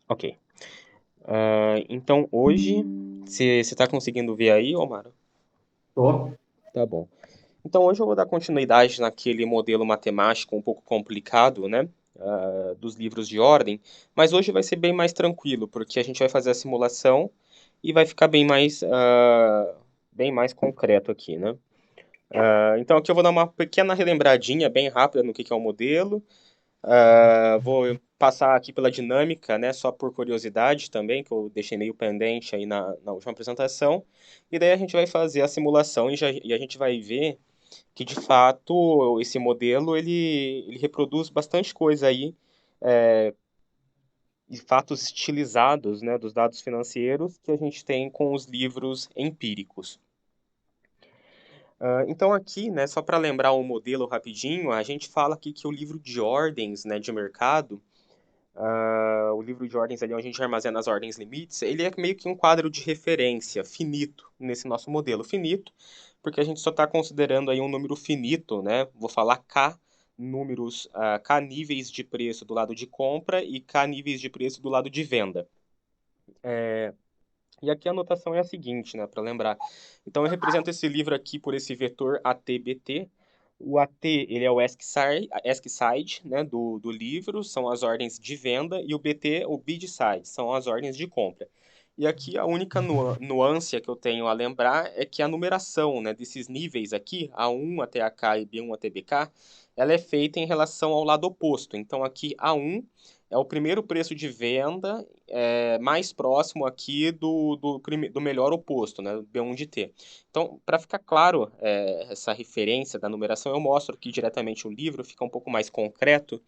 Ok. Então hoje, você está conseguindo ver aí, Omar? Tô. Tá bom. Então hoje eu vou dar continuidade naquele modelo matemático um pouco complicado, né? Dos livros de ordem, mas hoje vai ser bem mais tranquilo, porque a gente vai fazer a simulação e vai ficar bem mais concreto aqui, né? Então aqui eu vou dar uma pequena relembradinha bem rápida no que é o modelo. Vou passar aqui pela dinâmica, né, só por curiosidade também, que eu deixei meio pendente aí na última apresentação. E daí a gente vai fazer a simulação e a gente vai ver que, de fato, esse modelo, ele reproduz bastante coisa aí, de fatos estilizados, né, dos dados financeiros que a gente tem com os livros empíricos. Então aqui, né, só para lembrar o modelo rapidinho, a gente fala aqui que o livro de ordens, né, de mercado, o livro de ordens ali onde a gente armazena as ordens limites, ele é meio que um quadro de referência finito nesse nosso modelo. Finito, porque a gente só está considerando aí um número finito, né? Vou falar K números, K níveis de preço do lado de compra e K níveis de preço do lado de venda. E aqui a anotação é a seguinte, né, para lembrar. Então eu represento esse livro aqui por esse vetor ATBT. O AT, ele é o ASCII side, né, do livro, são as ordens de venda, e o BT, o bid side, são as ordens de compra. E aqui a única nuance que eu tenho a lembrar é que a numeração, né, desses níveis aqui, A1 até AK e B1 até BK, ela é feita em relação ao lado oposto. Então aqui A1 é o primeiro preço de venda mais próximo aqui do melhor oposto, né, do B1 de T. Então, para ficar claro essa referência da numeração, eu mostro aqui diretamente o livro, fica um pouco mais concreto.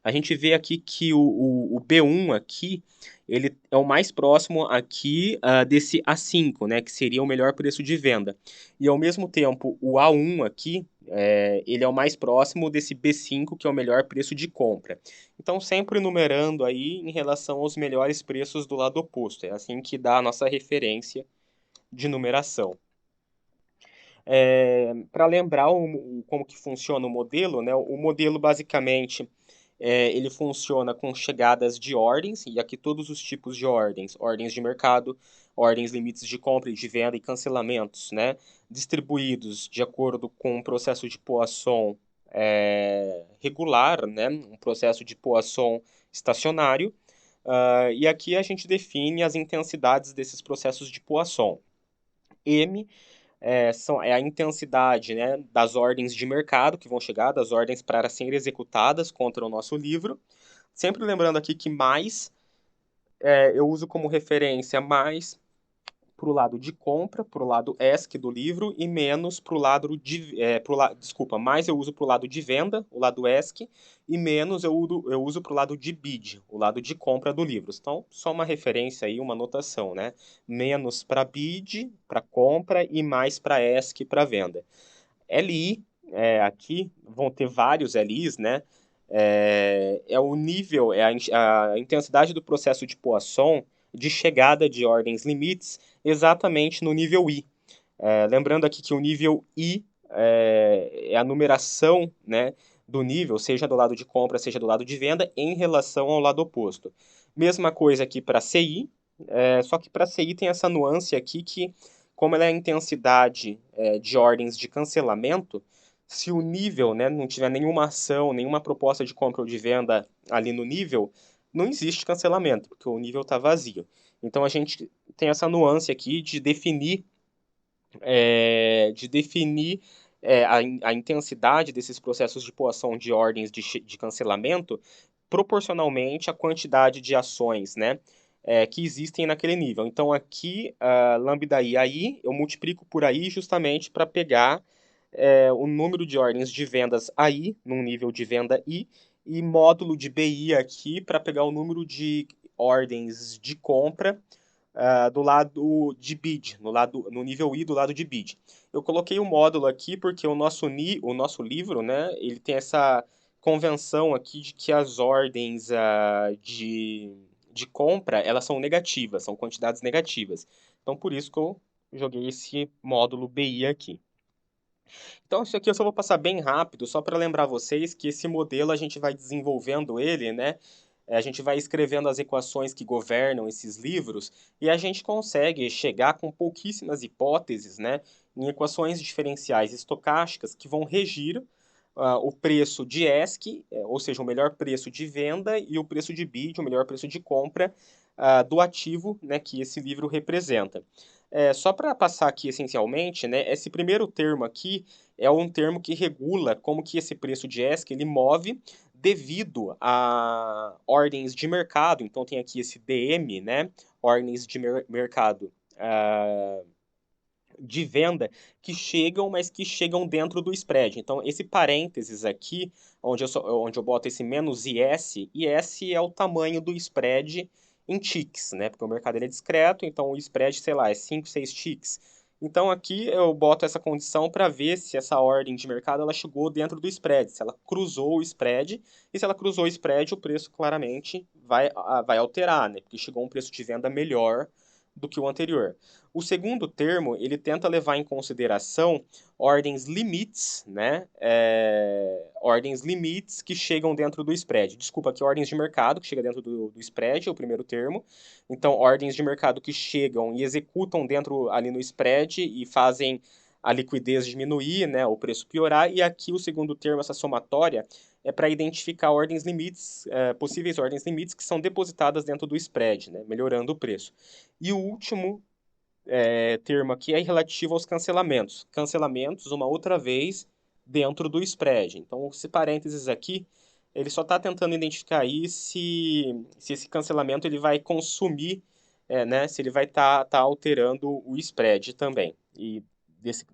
A gente vê aqui que o B1 aqui, ele é o mais próximo aqui desse A5, né, que seria o melhor preço de venda. E ao mesmo tempo, o A1 aqui, ele é o mais próximo desse B5, que é o melhor preço de compra. Então, sempre numerando aí em relação aos melhores preços do lado oposto. É assim que dá a nossa referência de numeração. Para lembrar como que funciona o modelo, né? O modelo basicamente ele funciona com chegadas de ordens, e aqui todos os tipos de ordens, ordens de mercado, ordens limites de compra e de venda e cancelamentos, né? Distribuídos de acordo com um processo de Poisson regular, né? Um processo de Poisson estacionário. E aqui a gente define as intensidades desses processos de Poisson. M é a intensidade, né, das ordens de mercado que vão chegar, das ordens para serem executadas contra o nosso livro. Sempre lembrando aqui que mais eu uso como referência mais para o lado de compra, para o lado ESC do livro, e menos para o lado desculpa, mais eu uso para o lado de venda, o lado ESC, e menos eu uso para o lado de bid, o lado de compra do livro. Então, só uma referência aí, uma anotação, né? Menos para bid, para compra, e mais para ESC, para venda. LI, aqui vão ter vários LIs, né? É o nível, a intensidade do processo de Poisson de chegada de ordens limites exatamente no nível I. Lembrando aqui que o nível I é a numeração, né, do nível, seja do lado de compra, seja do lado de venda, em relação ao lado oposto. Mesma coisa aqui para CI, só que para CI tem essa nuance aqui que, como ela é a intensidade de ordens de cancelamento, se o nível, né, não tiver nenhuma ação, nenhuma proposta de compra ou de venda ali no nível, não existe cancelamento, porque o nível está vazio. Então a gente tem essa nuance aqui de definir a intensidade desses processos de poação de ordens de cancelamento proporcionalmente à quantidade de ações, né, que existem naquele nível. Então, aqui, lambda i aí, eu multiplico por aí justamente para pegar o número de ordens de vendas aí, num nível de venda I, e módulo de BI aqui para pegar o número de ordens de compra do lado de bid, no nível I do lado de bid. Eu coloquei o módulo aqui porque o nosso livro, né, ele tem essa convenção aqui de que as ordens de compra, elas são negativas, são quantidades negativas. Então, por isso que eu joguei esse módulo BI aqui. Então, isso aqui eu só vou passar bem rápido, só para lembrar vocês que esse modelo a gente vai desenvolvendo ele, né, A gente vai escrevendo as equações que governam esses livros e a gente consegue chegar com pouquíssimas hipóteses, né, em equações diferenciais estocásticas que vão regir o preço de ESC, ou seja, o melhor preço de venda, e o preço de bid, o melhor preço de compra do ativo, né, que esse livro representa. Só para passar aqui essencialmente, né, esse primeiro termo aqui é um termo que regula como que esse preço de ESC ele move devido a ordens de mercado. Então tem aqui esse DM, né, ordens de mercado de venda que chegam, mas que chegam dentro do spread. Então, esse parênteses aqui, onde eu boto esse menos IS é o tamanho do spread em ticks, né? Porque o mercado ele é discreto, então o spread, sei lá, é 5, 6 ticks. Então, aqui eu boto essa condição para ver se essa ordem de mercado ela chegou dentro do spread, se ela cruzou o spread, e se ela cruzou o spread, o preço claramente vai alterar, né? Porque chegou um preço de venda melhor do que o anterior. O segundo termo, ele tenta levar em consideração ordens limites, né? Ordens limites que chegam dentro do spread. Desculpa, aqui ordens de mercado que chega dentro do spread, é o primeiro termo. Então, ordens de mercado que chegam e executam dentro ali no spread e fazem a liquidez diminuir, né? O preço piorar. E aqui o segundo termo, essa somatória, é para identificar ordens limites, possíveis ordens limites que são depositadas dentro do spread, né? Melhorando o preço. E o último termo aqui é relativo aos cancelamentos. Cancelamentos, uma outra vez, dentro do spread. Então, esse parênteses aqui, ele só está tentando identificar aí se esse cancelamento ele vai consumir, né, se ele vai tá alterando o spread também. E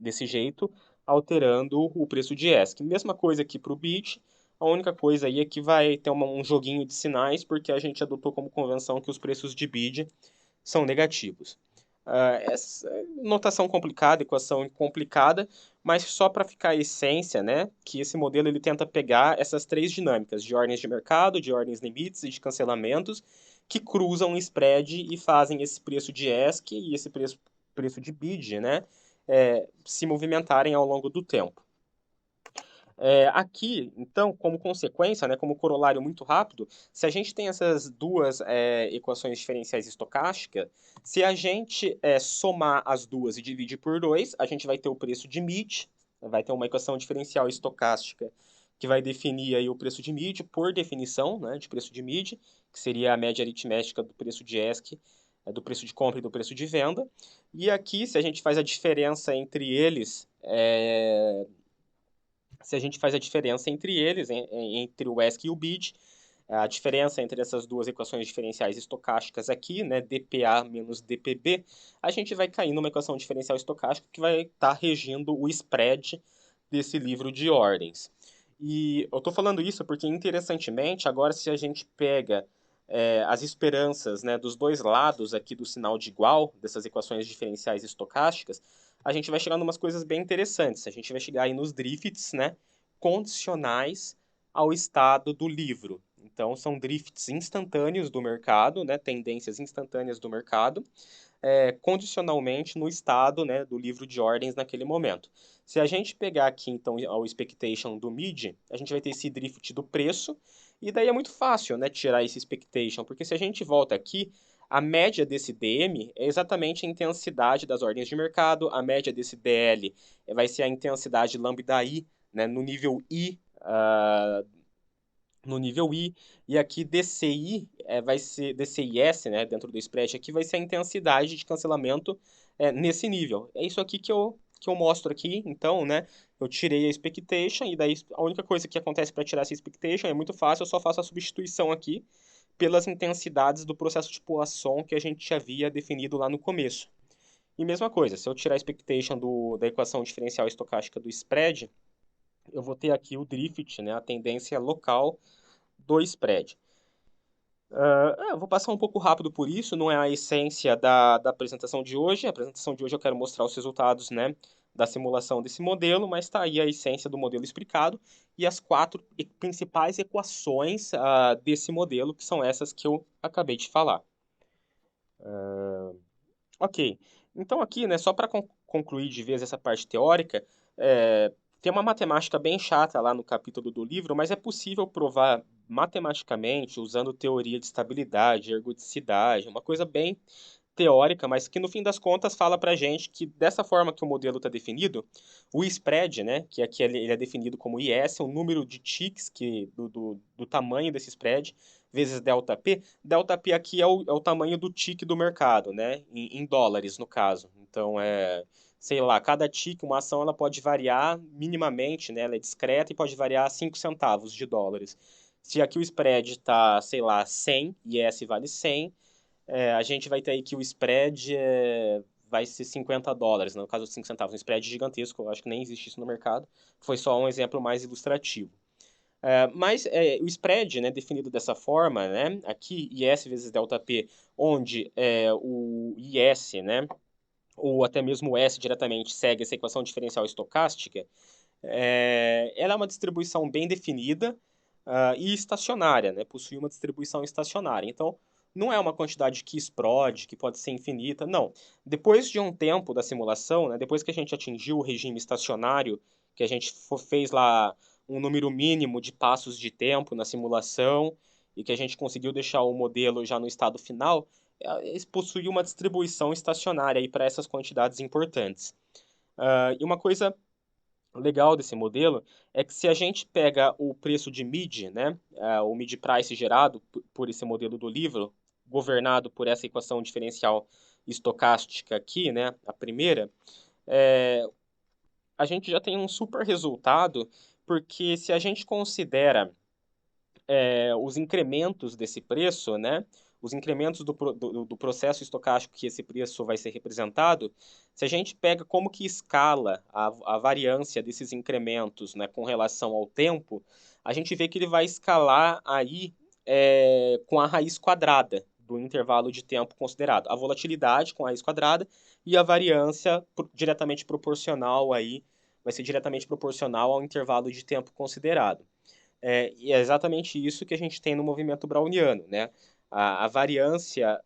desse jeito, alterando o preço de ESC. Mesma coisa aqui para o bid, a única coisa aí é que vai ter um joguinho de sinais, porque a gente adotou como convenção que os preços de bid são negativos. Essa notação complicada, equação complicada, mas só para ficar a essência, né, que esse modelo ele tenta pegar essas três dinâmicas de ordens de mercado, de ordens limites e de cancelamentos que cruzam o spread e fazem esse preço de ESC e esse preço de bid, né, se movimentarem ao longo do tempo. Aqui, então, como consequência, né, como corolário muito rápido, se a gente tem essas duas equações diferenciais estocásticas, se a gente somar as duas e dividir por 2, a gente vai ter o preço de mid, vai ter uma equação diferencial estocástica que vai definir aí o preço de mid por definição, né, de preço de mid, que seria a média aritmética do preço de ESC, do preço de compra e do preço de venda. E aqui, se a gente faz a diferença entre eles, entre o ESC e o BID, a diferença entre essas duas equações diferenciais estocásticas aqui, né, dPA menos dPB, a gente vai cair numa equação diferencial estocástica que vai estar regindo o spread desse livro de ordens. E eu estou falando isso porque, interessantemente, agora se a gente pega as esperanças, né, dos dois lados aqui do sinal de igual, dessas equações diferenciais estocásticas, a gente vai chegar em umas coisas bem interessantes. A gente vai chegar aí nos drifts, né, condicionais ao estado do livro. Então, são drifts instantâneos do mercado, né, tendências instantâneas do mercado, condicionalmente no estado, né, do livro de ordens naquele momento. Se a gente pegar aqui, então, o expectation do mid, a gente vai ter esse drift do preço, e daí é muito fácil, né, tirar esse expectation, porque se a gente volta aqui, a média desse DM é exatamente a intensidade das ordens de mercado, a média desse DL vai ser a intensidade lambda I, né, no nível I, e aqui DCI vai ser DCIS, né, dentro do spread aqui vai ser a intensidade de cancelamento nesse nível. É isso aqui que eu mostro aqui, então, né, eu tirei a expectation e daí a única coisa que acontece para tirar essa expectation é muito fácil, eu só faço a substituição aqui pelas intensidades do processo de Poisson que a gente havia definido lá no começo. E mesma coisa, se eu tirar a expectation da equação diferencial estocástica do spread, eu vou ter aqui o drift, né, a tendência local do spread. Eu vou passar um pouco rápido por isso, não é a essência da apresentação de hoje. A apresentação de hoje eu quero mostrar os resultados, né, da simulação desse modelo, mas está aí a essência do modelo explicado e as quatro principais equações desse modelo, que são essas que eu acabei de falar. Ok, então aqui, né, só para concluir de vez essa parte teórica, tem uma matemática bem chata lá no capítulo do livro, mas é possível provar matematicamente, usando teoria de estabilidade, ergodicidade, uma coisa bem teórica, mas que no fim das contas fala para a gente que dessa forma que o modelo está definido, o spread, né, que aqui ele é definido como IS, o número de ticks do tamanho desse spread, vezes delta P. Delta P aqui é o tamanho do tick do mercado, né, em dólares no caso. Então, sei lá, cada tick, uma ação, ela pode variar minimamente, né, ela é discreta e pode variar 5 centavos de dólares. Se aqui o spread está, sei lá, 100, IS vale 100, a gente vai ter aí que o spread vai ser US$ 50, no caso dos 5 centavos. Um spread gigantesco, eu acho que nem existe isso no mercado. Foi só um exemplo mais ilustrativo. Mas o spread, né, definido dessa forma, né, aqui, IS vezes delta P, onde o IS, né, ou até mesmo o S diretamente segue essa equação diferencial estocástica, ela é uma distribuição bem definida e estacionária, né? Possui uma distribuição estacionária. Então, não é uma quantidade que explode, que pode ser infinita, não. Depois de um tempo da simulação, né, depois que a gente atingiu o regime estacionário, que a gente fez lá um número mínimo de passos de tempo na simulação e que a gente conseguiu deixar o modelo já no estado final, possui uma distribuição estacionária para essas quantidades importantes. E uma coisa legal desse modelo é que se a gente pega o preço de mid, né, o mid price gerado por esse modelo do livro, governado por essa equação diferencial estocástica aqui, né, a primeira, é, a gente já tem um super resultado, porque se a gente considera os incrementos desse preço, né? Os incrementos do processo estocástico que esse preço vai ser representado, se a gente pega como que escala a variância desses incrementos, né, com relação ao tempo, a gente vê que ele vai escalar aí com a raiz quadrada do intervalo de tempo considerado. A volatilidade com a raiz quadrada e a variância diretamente proporcional aí, vai ser diretamente proporcional ao intervalo de tempo considerado. E é exatamente isso que a gente tem no movimento browniano, né? A variância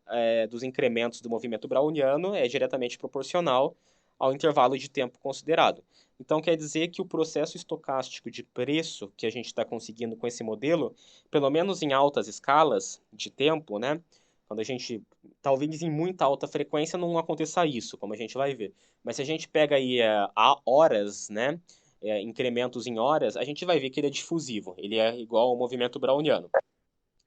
dos incrementos do movimento browniano é diretamente proporcional ao intervalo de tempo considerado. Então, quer dizer que o processo estocástico de preço que a gente está conseguindo com esse modelo, pelo menos em altas escalas de tempo, né? Quando a gente, talvez em muita alta frequência não aconteça isso, como a gente vai ver. Mas se a gente pega aí a horas, né? Incrementos em horas, a gente vai ver que ele é difusivo, ele é igual ao movimento browniano.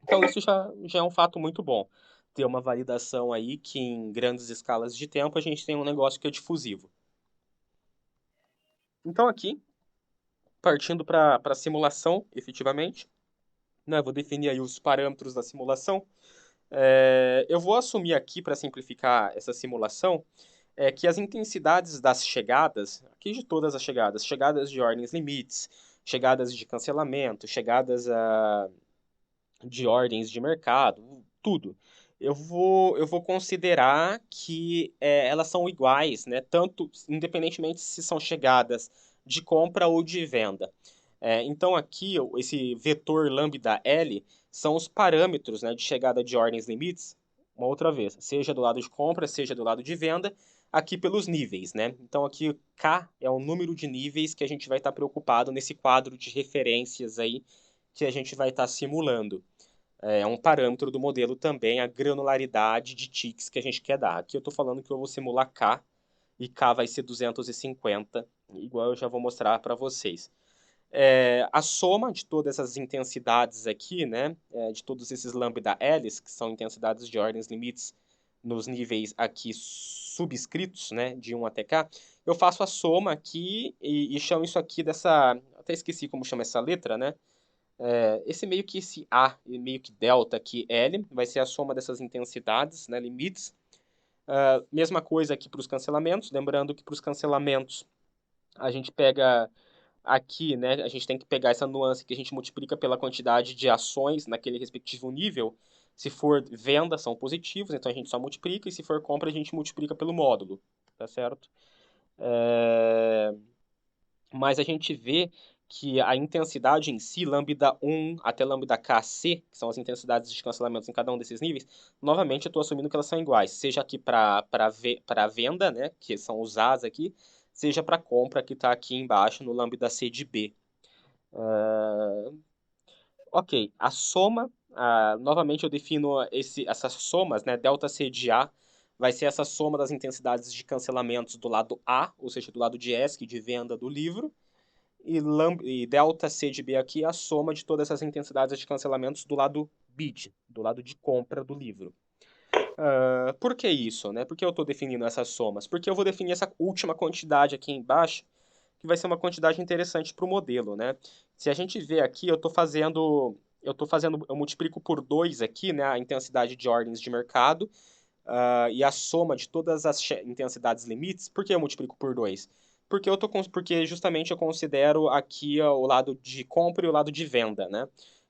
Então isso já é um fato muito bom, ter uma validação aí que em grandes escalas de tempo a gente tem um negócio que é difusivo. Então aqui, partindo para a simulação, efetivamente, né, vou definir aí os parâmetros da simulação. Eu vou assumir aqui, para simplificar essa simulação, que as intensidades das chegadas, aqui de todas as chegadas, chegadas de ordens limites, chegadas de cancelamento, chegadas de ordens de mercado, tudo. Eu vou considerar que elas são iguais, né? Tanto, independentemente se são chegadas de compra ou de venda. Então aqui, esse vetor lambda L são os parâmetros, né, de chegada de ordens limites, uma outra vez, seja do lado de compra, seja do lado de venda, aqui pelos níveis, né? Então aqui K é o número de níveis que a gente vai estar preocupado nesse quadro de referências aí que a gente vai estar simulando. É um parâmetro do modelo também a granularidade de ticks que a gente quer dar. Aqui eu estou falando que eu vou simular K, e K vai ser 250, igual eu já vou mostrar para vocês. A soma de todas essas intensidades aqui, né, de todos esses lambda Ls, que são intensidades de ordens limites nos níveis aqui subscritos, né, de 1 até K, eu faço a soma aqui e chamo isso aqui dessa... Até esqueci como chama essa letra, né? Esse meio que esse A, e meio que delta aqui, L, vai ser a soma dessas intensidades, né, limites. Mesma coisa aqui para os cancelamentos, lembrando que para os cancelamentos a gente pega aqui, né, a gente tem que pegar essa nuance que a gente multiplica pela quantidade de ações naquele respectivo nível. Se for venda, são positivos, então a gente só multiplica, e se for compra, a gente multiplica pelo módulo, tá certo? Mas a gente vê que a intensidade em si, lambda 1 até lambda kc, que são as intensidades de cancelamentos em cada um desses níveis, novamente eu estou assumindo que elas são iguais, seja aqui para venda, né, que são os As aqui, seja para compra, que está aqui embaixo no lambda c de b. Ok, a soma, novamente eu defino essas somas, né? Delta C de A vai ser essa soma das intensidades de cancelamentos do lado A, ou seja, do lado de ESC, de venda do livro, e delta C de B aqui é a soma de todas essas intensidades de cancelamentos do lado bid, do lado de compra do livro. Por que isso, né? Por que eu estou definindo essas somas? Porque eu vou definir essa última quantidade aqui embaixo, que vai ser uma quantidade interessante para o modelo, né? Se a gente vê aqui, eu multiplico por 2 aqui, né, a intensidade de ordens de mercado, e a soma de todas as intensidades limites. Por que eu multiplico por 2? Porque justamente eu considero aqui o lado de compra e o lado de venda, né?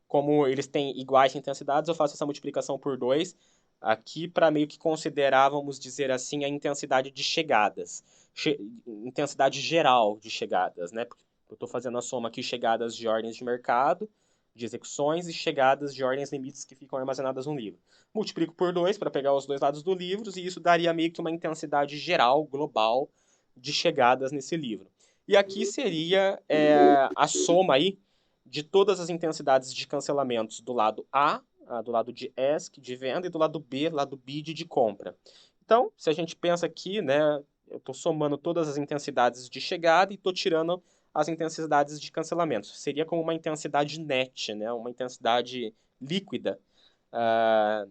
Como eles têm iguais intensidades, eu faço essa multiplicação por 2 aqui para meio que considerar, vamos dizer assim, a intensidade de chegadas. Intensidade geral de chegadas, né? Eu estou fazendo a soma aqui chegadas de ordens de mercado, de execuções e chegadas de ordens limites que ficam armazenadas no livro. Multiplico por 2 para pegar os dois lados do livro e isso daria meio que uma intensidade geral, global, de chegadas nesse livro. E aqui seria a soma aí de todas as intensidades de cancelamentos do lado A, do lado de ESC, de venda, e do lado B, lado BID, de compra. Então, se a gente pensa aqui, né, eu estou somando todas as intensidades de chegada e estou tirando as intensidades de cancelamento. Seria como uma intensidade net, né, uma intensidade líquida, uh,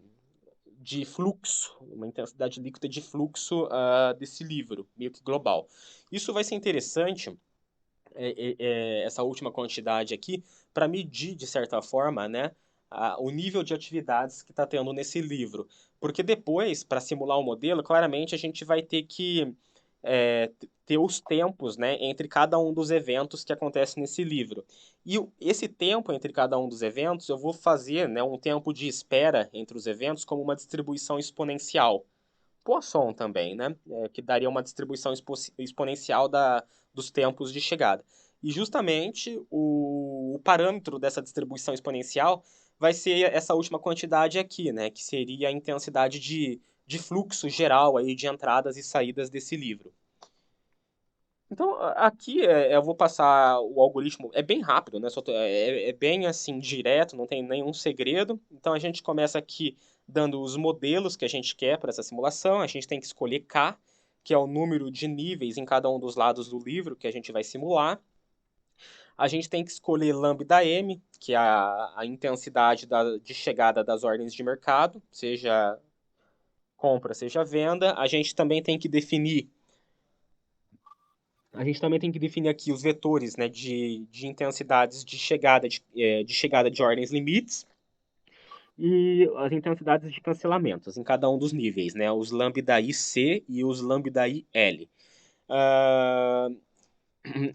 de fluxo, uma intensidade líquida de fluxo desse livro, meio que global. Isso vai ser interessante, essa última quantidade aqui, para medir, de certa forma, né, o nível de atividades que está tendo nesse livro. Porque depois, para simular o modelo, claramente a gente vai ter que ter os tempos, né, entre cada um dos eventos que acontece nesse livro. E esse tempo entre cada um dos eventos, eu vou fazer, né, um tempo de espera entre os eventos como uma distribuição exponencial. Poisson também, né, que daria uma distribuição exponencial dos tempos de chegada. E justamente o parâmetro dessa distribuição exponencial vai ser essa última quantidade aqui, né, que seria a intensidade de fluxo geral aí de entradas e saídas desse livro. Então, aqui eu vou passar o algoritmo, é bem rápido, né? É bem assim, direto, não tem nenhum segredo. Então, a gente começa aqui dando os modelos que a gente quer para essa simulação. A gente tem que escolher K, que é o número de níveis em cada um dos lados do livro que a gente vai simular. A gente tem que escolher lambda M, que é a intensidade de chegada das ordens de mercado, seja compra, seja venda. A gente também tem que definir aqui os vetores, né, de intensidades de chegada de ordens limites e as intensidades de cancelamentos em cada um dos níveis, né, os lambda IC e os lambda IL. Uh,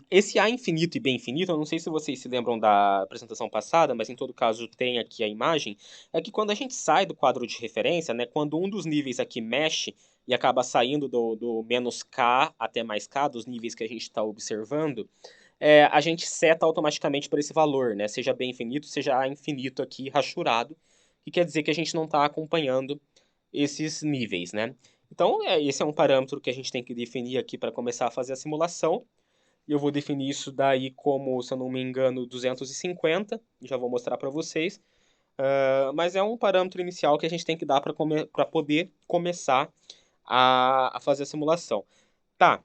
esse A infinito e B infinito, eu não sei se vocês se lembram da apresentação passada, mas em todo caso tem aqui a imagem, é que quando a gente sai do quadro de referência, né, quando um dos níveis aqui mexe e acaba saindo do menos K até mais K, dos níveis que a gente está observando, a gente seta automaticamente para esse valor, né, seja B infinito, seja A infinito aqui rachurado, que quer dizer que a gente não está acompanhando esses níveis, né? Então, esse é um parâmetro que a gente tem que definir aqui para começar a fazer a simulação. E eu vou definir isso daí como, se eu não me engano, 250. Já vou mostrar para vocês. Mas é um parâmetro inicial que a gente tem que dar para poder começar a fazer a simulação. Tá,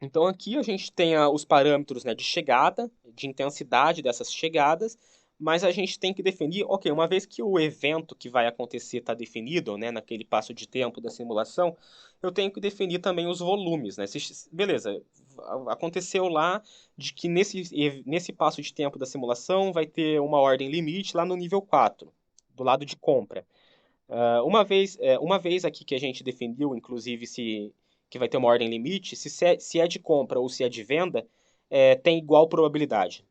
então aqui a gente tem os parâmetros, né, de chegada, de intensidade dessas chegadas, mas a gente tem que definir, ok, uma vez que o evento que vai acontecer está definido, né, naquele passo de tempo da simulação, eu tenho que definir também os volumes, né? Beleza, aconteceu lá de que nesse passo de tempo da simulação vai ter uma ordem limite lá no nível 4, do lado de compra. Uma vez aqui que a gente definiu, inclusive, que vai ter uma ordem limite, se é de compra ou se é de venda, tem igual probabilidade.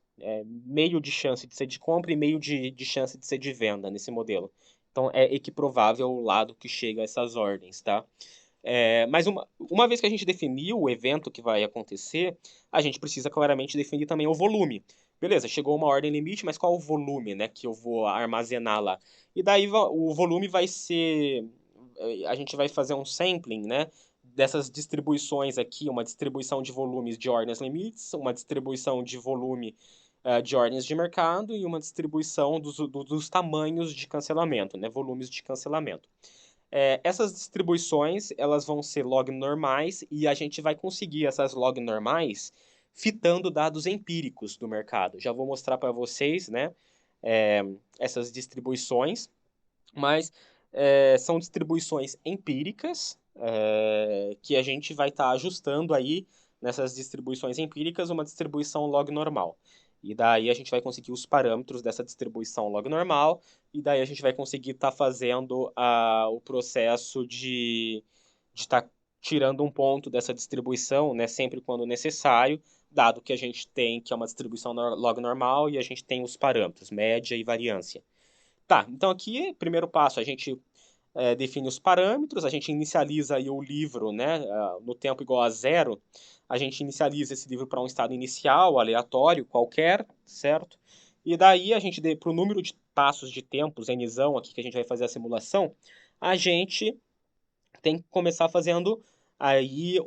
Meio de chance de ser de compra e meio de chance de ser de venda nesse modelo. Então, é equiprovável o lado que chega a essas ordens, tá? Mas uma vez que a gente definiu o evento que vai acontecer, a gente precisa claramente definir também o volume. Beleza, chegou uma ordem limite, mas qual o volume, né, que eu vou armazenar lá? E daí o volume vai ser. A gente vai fazer um sampling, né? Dessas distribuições aqui, uma distribuição de volumes de ordens limites, uma distribuição de volume de ordens de mercado e uma distribuição dos tamanhos de cancelamento, né, volumes de cancelamento. Essas distribuições, elas vão ser log normais e a gente vai conseguir essas log normais fitando dados empíricos do mercado. Já vou mostrar para vocês, né, essas distribuições, mas são distribuições empíricas que a gente vai estar ajustando aí nessas distribuições empíricas uma distribuição log normal. E daí a gente vai conseguir os parâmetros dessa distribuição log normal, e daí a gente vai conseguir estar fazendo o processo de estar tirando um ponto dessa distribuição, né, sempre quando necessário, dado que a gente tem que é uma distribuição log normal e a gente tem os parâmetros, média e variância. Tá, então aqui, primeiro passo, a gente define os parâmetros, a gente inicializa aí o livro, né, no tempo igual a 0, a gente inicializa esse livro para um estado inicial, aleatório, qualquer, certo? E daí a gente, para o número de passos de tempos, nzão aqui que a gente vai fazer a simulação, a gente tem que começar fazendo aí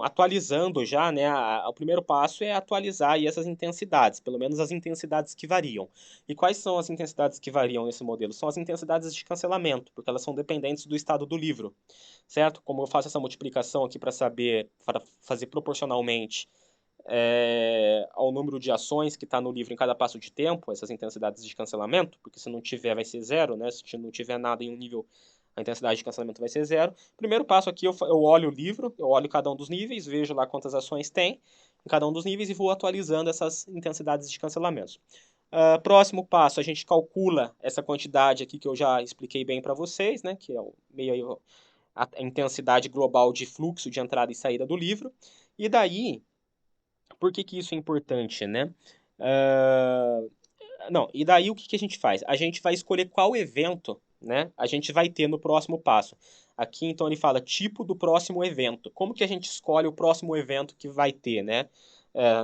atualizando já, né? O primeiro passo é atualizar aí essas intensidades, pelo menos as intensidades que variam. E quais são as intensidades que variam nesse modelo? São as intensidades de cancelamento, porque elas são dependentes do estado do livro, certo? Como eu faço essa multiplicação aqui para fazer proporcionalmente ao número de ações que está no livro em cada passo de tempo, essas intensidades de cancelamento, porque se não tiver vai ser 0, né? Se não tiver nada em um nível, a intensidade de cancelamento vai ser 0. Primeiro passo aqui, eu olho o livro, eu olho cada um dos níveis, vejo lá quantas ações tem em cada um dos níveis e vou atualizando essas intensidades de cancelamentos. Próximo passo, a gente calcula essa quantidade aqui que eu já expliquei bem para vocês, né? Que é a intensidade global de fluxo de entrada e saída do livro. E daí, por que isso é importante, né? Não, e daí o que a gente faz? A gente vai escolher qual evento, né, a gente vai ter no próximo passo. Aqui, então, ele fala tipo do próximo evento. Como que a gente escolhe o próximo evento que vai ter, né,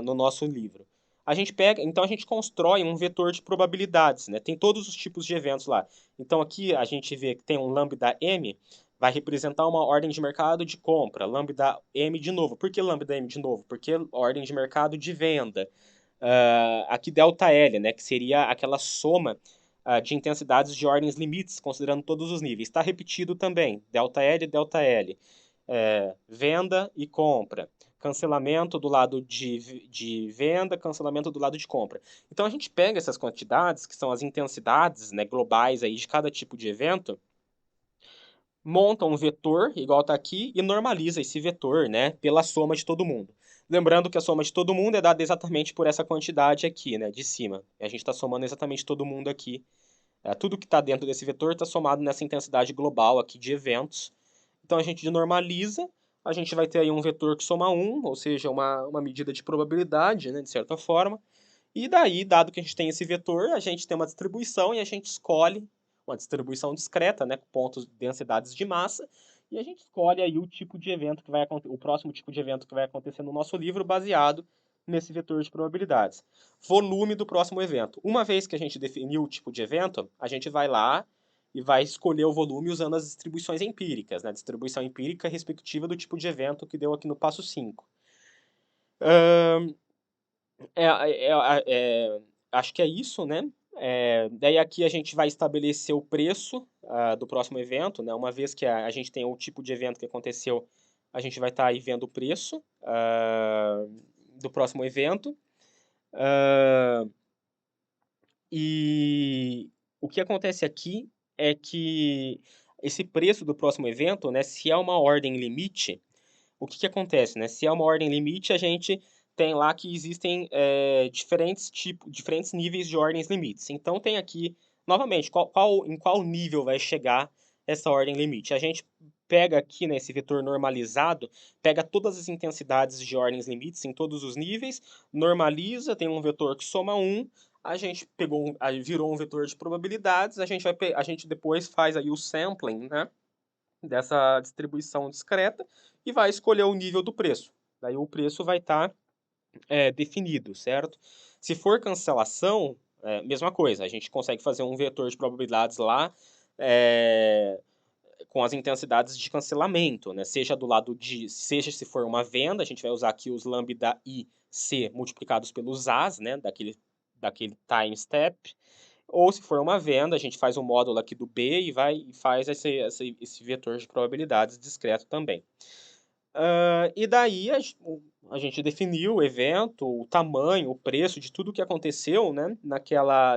no nosso livro? A gente pega, então a gente constrói um vetor de probabilidades, né? Tem todos os tipos de eventos lá. Então aqui a gente vê que tem um lambda m, vai representar uma ordem de mercado de compra, lambda m de novo. Por que lambda m de novo? Porque ordem de mercado de venda. Aqui ΔL, né, que seria aquela soma de intensidades de ordens limites, considerando todos os níveis. Está repetido também, ΔL, ΔL. Venda e compra. Cancelamento do lado de venda, cancelamento do lado de compra. Então a gente pega essas quantidades, que são as intensidades, né, globais aí de cada tipo de evento, monta um vetor, igual está aqui, e normaliza esse vetor, né, pela soma de todo mundo. Lembrando que a soma de todo mundo é dada exatamente por essa quantidade aqui, né, de cima. E a gente está somando exatamente todo mundo aqui. Tudo que está dentro desse vetor está somado nessa intensidade global aqui de eventos. Então a gente normaliza, a gente vai ter aí um vetor que soma 1, ou seja, uma medida de probabilidade, né, de certa forma. E daí, dado que a gente tem esse vetor, a gente tem uma distribuição e a gente escolhe uma distribuição discreta, né, com pontos, densidades de massa, e a gente escolhe aí o tipo de evento que vai acontecer, o próximo tipo de evento que vai acontecer no nosso livro, baseado nesse vetor de probabilidades. Volume do próximo evento. Uma vez que a gente definiu o tipo de evento, a gente vai lá e vai escolher o volume usando as distribuições empíricas, né, distribuição empírica respectiva do tipo de evento que deu aqui no passo 5. É, é, é, Acho que é isso, né? Daí aqui a gente vai estabelecer o preço do próximo evento, né? Uma vez que a gente tem o tipo de evento que aconteceu, a gente vai estar aí vendo o preço do próximo evento. E o que acontece aqui é que esse preço do próximo evento, né? Se é uma ordem limite, o que acontece, né? Se é uma ordem limite, a gente tem lá que existem diferentes níveis de ordens limites. Então tem aqui, novamente, em qual nível vai chegar essa ordem limite? A gente pega aqui nesse vetor normalizado, pega todas as intensidades de ordens limites em todos os níveis, normaliza, tem um vetor que soma 1, a gente virou um vetor de probabilidades, a gente depois faz aí o sampling, né, dessa distribuição discreta e vai escolher o nível do preço. Daí o preço vai estar definido, certo? Se for cancelação, mesma coisa. A gente consegue fazer um vetor de probabilidades lá com as intensidades de cancelamento, né? Seja se for uma venda, a gente vai usar aqui os lambda I C multiplicados pelos As, né? daquele time step, ou se for uma venda, a gente faz um módulo aqui do B e faz esse vetor de probabilidades discreto também. E daí a gente definiu o evento, o tamanho, o preço de tudo que aconteceu, né,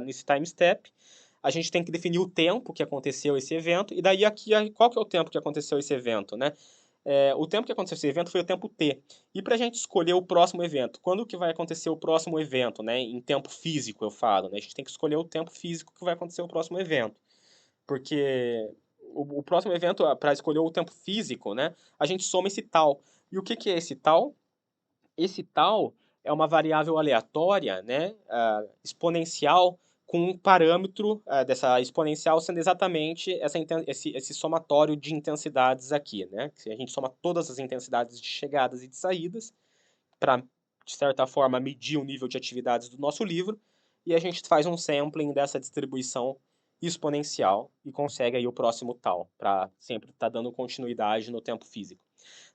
nesse time step. A gente tem que definir o tempo que aconteceu esse evento, e daí aqui, qual que é o tempo que aconteceu esse evento, né? O tempo que aconteceu esse evento foi o tempo T. E para a gente escolher o próximo evento, quando que vai acontecer o próximo evento, né? Em tempo físico, eu falo, né? A gente tem que escolher o tempo físico que vai acontecer o próximo evento. Porque o próximo evento, para escolher o tempo físico, né? A gente soma esse tal. E o que que é esse tal? Esse tal é uma variável aleatória, né, exponencial, com um parâmetro dessa exponencial sendo exatamente esse somatório de intensidades aqui, né? A gente soma todas as intensidades de chegadas e de saídas para, de certa forma, medir o nível de atividades do nosso livro, e a gente faz um sampling dessa distribuição exponencial e consegue aí o próximo tal, para sempre estar dando continuidade no tempo físico.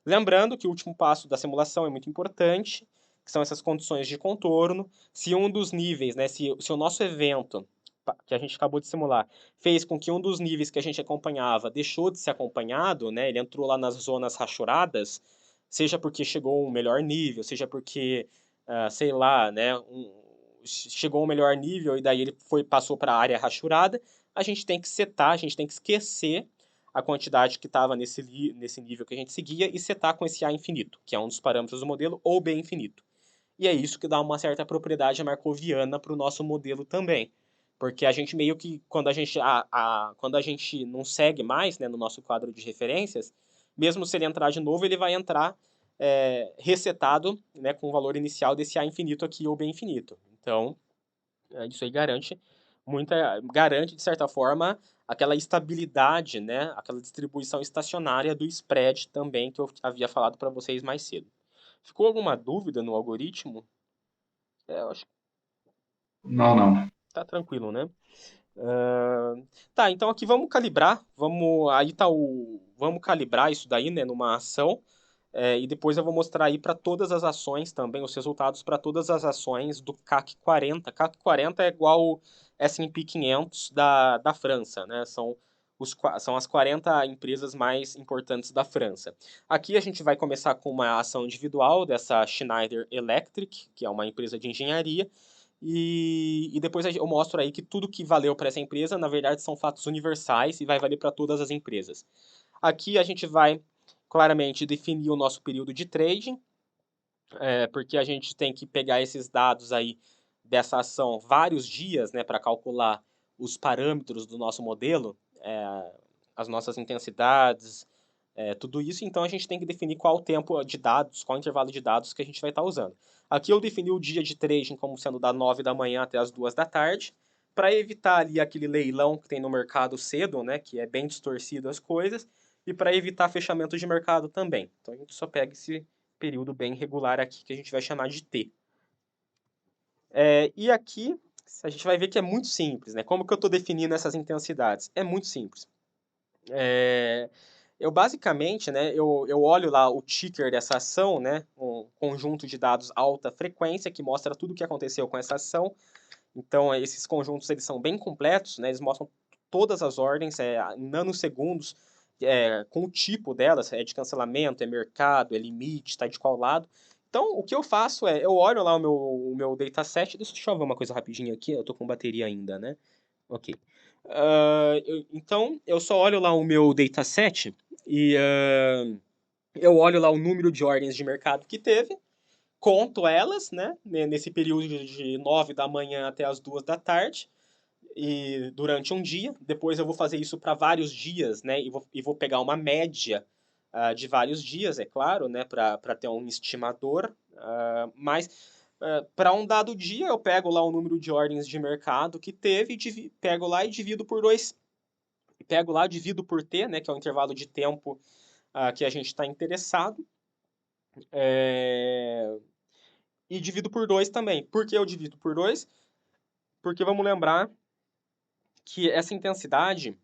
Lembrando que o último passo da simulação é muito importante, que são essas condições de contorno. Se um dos níveis, né, se o nosso evento que a gente acabou de simular fez com que um dos níveis que a gente acompanhava deixou de ser acompanhado, né, ele entrou lá nas zonas rachuradas, seja porque chegou um melhor nível, seja porque, sei lá, né, chegou um melhor nível e daí ele passou para a área rachurada, a gente tem que setar, a gente tem que esquecer a quantidade que estava nesse nível que a gente seguia e setar com esse A infinito, que é um dos parâmetros do modelo, ou B infinito. E é isso que dá uma certa propriedade marcoviana para o nosso modelo também. Porque a gente meio que, quando a gente não segue mais, né, no nosso quadro de referências, mesmo se ele entrar de novo, ele vai entrar resetado, né, com o valor inicial desse A infinito aqui, ou B infinito. Então, isso aí garante, de certa forma, aquela estabilidade, né? Aquela distribuição estacionária do spread também que eu havia falado para vocês mais cedo. Ficou alguma dúvida no algoritmo? Eu acho que Não, não. tá tranquilo, né? Tá, então aqui vamos calibrar, vamos calibrar isso daí, né, numa ação, e depois eu vou mostrar aí para todas as ações também, os resultados para todas as ações do CAC 40. CAC 40 é igual o S&P 500 da França, né? São as 40 empresas mais importantes da França. Aqui a gente vai começar com uma ação individual dessa Schneider Electric, que é uma empresa de engenharia, e depois eu mostro aí que tudo que valeu para essa empresa, na verdade, são fatos universais e vai valer para todas as empresas. Aqui a gente vai claramente definir o nosso período de trading, porque a gente tem que pegar esses dados aí dessa ação vários dias, né, para calcular os parâmetros do nosso modelo, as nossas intensidades, tudo isso. Então a gente tem que definir qual o tempo de dados, qual o intervalo de dados que a gente vai estar usando. Aqui eu defini o dia de trading como sendo da 9 da manhã até as 2 da tarde, para evitar ali aquele leilão que tem no mercado cedo, né, que é bem distorcido as coisas, e para evitar fechamento de mercado também. Então a gente só pega esse período bem regular aqui que a gente vai chamar de T. E aqui a gente vai ver que é muito simples, né? Como que eu estou definindo essas intensidades? É muito simples. Eu basicamente, né, eu olho lá o ticker dessa ação, né, um conjunto de dados alta frequência que mostra tudo o que aconteceu com essa ação. Então, esses conjuntos eles são bem completos, né, eles mostram todas as ordens, nanosegundos, com o tipo delas, é de cancelamento, é mercado, é limite, está de qual lado. Então, o que eu faço eu olho lá o meu dataset, deixa eu ver uma coisa rapidinho aqui, eu estou com bateria ainda, né? Ok. Então, eu só olho lá o meu dataset e eu olho lá o número de ordens de mercado que teve, conto elas, né, nesse período de 9 da manhã até as 2 da tarde, e durante um dia. Depois eu vou fazer isso para vários dias, né, e vou pegar uma média de vários dias, é claro, né, para ter um estimador, mas para um dado dia eu pego lá o número de ordens de mercado que teve, pego lá e divido por 2, pego lá, divido por t, né, que é o intervalo de tempo que a gente está interessado, é, e divido por 2 também. Por que eu divido por 2? Porque vamos lembrar que essa intensidade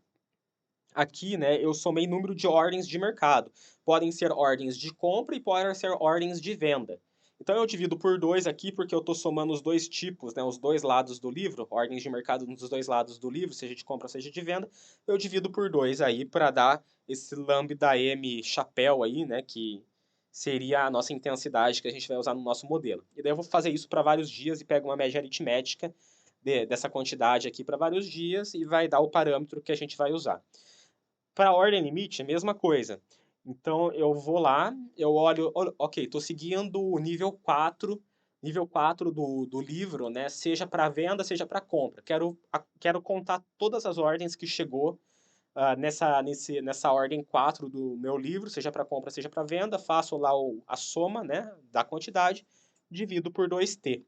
aqui, né, eu somei número de ordens de mercado. Podem ser ordens de compra e podem ser ordens de venda. Então eu divido por 2 aqui, porque eu estou somando os dois tipos, né, os dois lados do livro, ordens de mercado dos dois lados do livro, seja de compra, seja de venda. Eu divido por 2 aí para dar esse lambda m chapéu aí, né, que seria a nossa intensidade que a gente vai usar no nosso modelo. E daí eu vou fazer isso para vários dias e pego uma média aritmética dessa quantidade aqui para vários dias e vai dar o parâmetro que a gente vai usar. Para a ordem limite, a mesma coisa. Então eu vou lá, eu olho, ok, estou seguindo o nível 4 do livro, né? Seja para venda, seja para compra. Quero contar todas as ordens que chegou nessa ordem 4 do meu livro, seja para compra, seja para venda. Faço lá a soma, né, da quantidade, divido por 2t,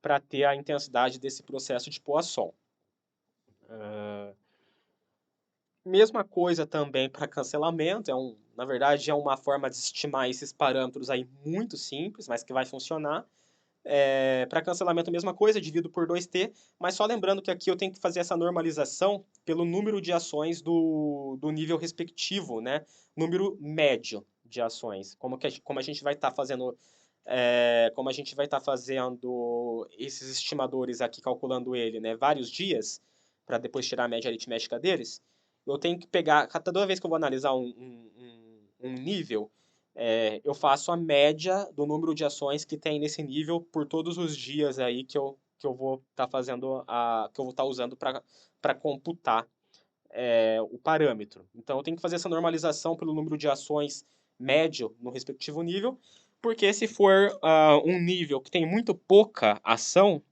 para ter a intensidade desse processo de Poisson. Mesma coisa também para cancelamento, na verdade é uma forma de estimar esses parâmetros aí muito simples, mas que vai funcionar. Para cancelamento, a mesma coisa, divido por 2t, mas só lembrando que aqui eu tenho que fazer essa normalização pelo número de ações do nível respectivo, né? Número médio de ações. Como a gente vai estar fazendo como a gente vai estar fazendo esses estimadores aqui, calculando ele, né, vários dias, para depois tirar a média aritmética deles, eu tenho que pegar, toda vez que eu vou analisar um nível, eu faço a média do número de ações que tem nesse nível por todos os dias aí que eu vou estar fazendo, que eu vou estar usando para computar o parâmetro. Então, eu tenho que fazer essa normalização pelo número de ações médio no respectivo nível, porque se for um nível que tem muito pouca ação,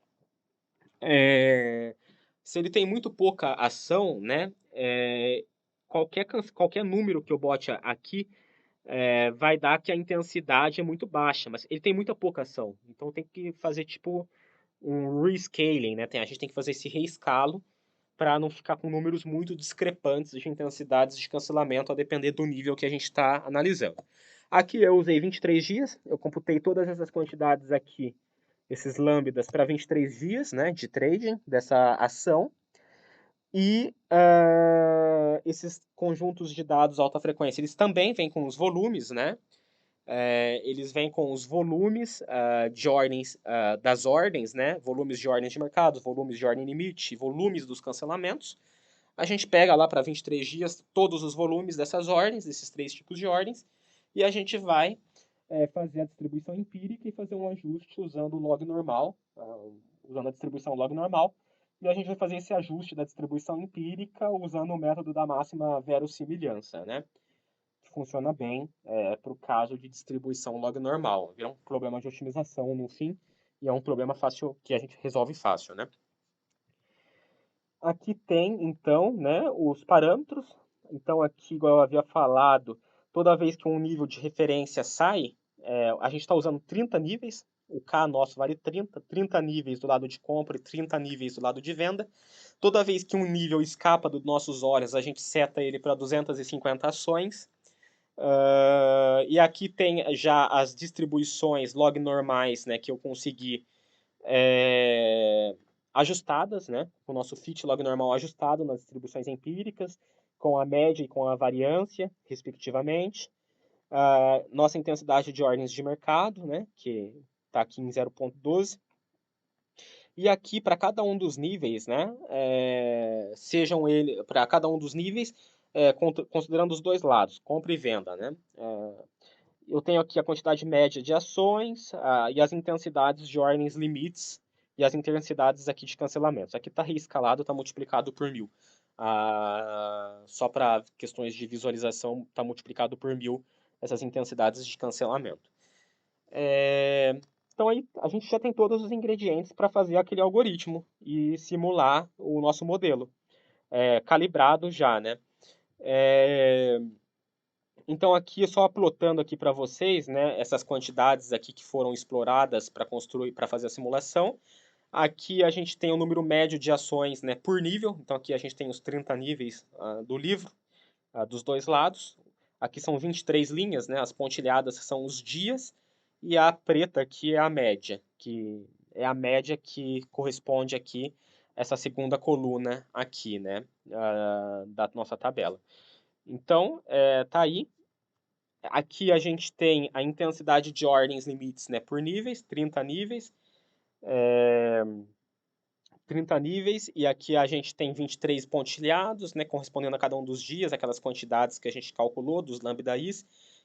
se ele tem muito pouca ação, né, qualquer número que eu bote aqui vai dar que a intensidade é muito baixa, mas ele tem muita pouca ação. Então tem que fazer tipo um rescaling, né? A gente tem que fazer esse reescalo para não ficar com números muito discrepantes de intensidades de cancelamento a depender do nível que a gente está analisando. Aqui eu usei 23 dias, eu computei todas essas quantidades aqui, esses lambdas, para 23 dias, né, de trading dessa ação. E esses conjuntos de dados alta frequência, eles também vêm com os volumes, né? Eles vêm com os volumes de ordens, das ordens, né? Volumes de ordens de mercado, volumes de ordem limite, volumes dos cancelamentos. A gente pega lá para 23 dias todos os volumes dessas ordens, desses três tipos de ordens, e a gente vai fazer a distribuição empírica e fazer um ajuste usando o log normal, usando a distribuição log normal, e a gente vai fazer esse ajuste da distribuição empírica usando o método da máxima verossimilhança, né? Que funciona bem para o caso de distribuição log normal. É um problema de otimização no fim, e é um problema fácil que a gente resolve fácil, né? Aqui tem, então, né, os parâmetros. Então, aqui, igual eu havia falado, toda vez que um nível de referência sai, a gente está usando 30 níveis. O K nosso vale 30 níveis do lado de compra e 30 níveis do lado de venda. Toda vez que um nível escapa dos nossos olhos, a gente seta ele para 250 ações. E aqui tem já as distribuições log normais, né, que eu consegui ajustadas, né? O nosso fit log normal ajustado nas distribuições empíricas, com a média e com a variância, respectivamente. Nossa intensidade de ordens de mercado, né? Que está aqui em 0,12. E aqui, para cada um dos níveis, né? Sejam ele, para cada um dos níveis, considerando os dois lados, compra e venda, né? Eu tenho aqui a quantidade média de ações e as intensidades de ordens limites e as intensidades aqui de cancelamentos. Aqui está reescalado, está multiplicado por 1000. Só para questões de visualização, está multiplicado por 1000 essas intensidades de cancelamento. Então aí a gente já tem todos os ingredientes para fazer aquele algoritmo e simular o nosso modelo. Calibrado já, né? Então aqui só plotando aqui para vocês, né, essas quantidades aqui que foram exploradas para construir, para fazer a simulação. Aqui a gente tem o número médio de ações, né, por nível. Então aqui a gente tem os 30 níveis do livro, dos dois lados. Aqui são 23 linhas, né, as pontilhadas são os dias e a preta aqui é a média, que é a média que corresponde aqui essa segunda coluna aqui, né, da nossa tabela. Então, tá aí. Aqui a gente tem a intensidade de ordens limites, né, por níveis, 30 níveis. 30 níveis, e aqui a gente tem 23 pontilhados, né, correspondendo a cada um dos dias, aquelas quantidades que a gente calculou dos lambda-is,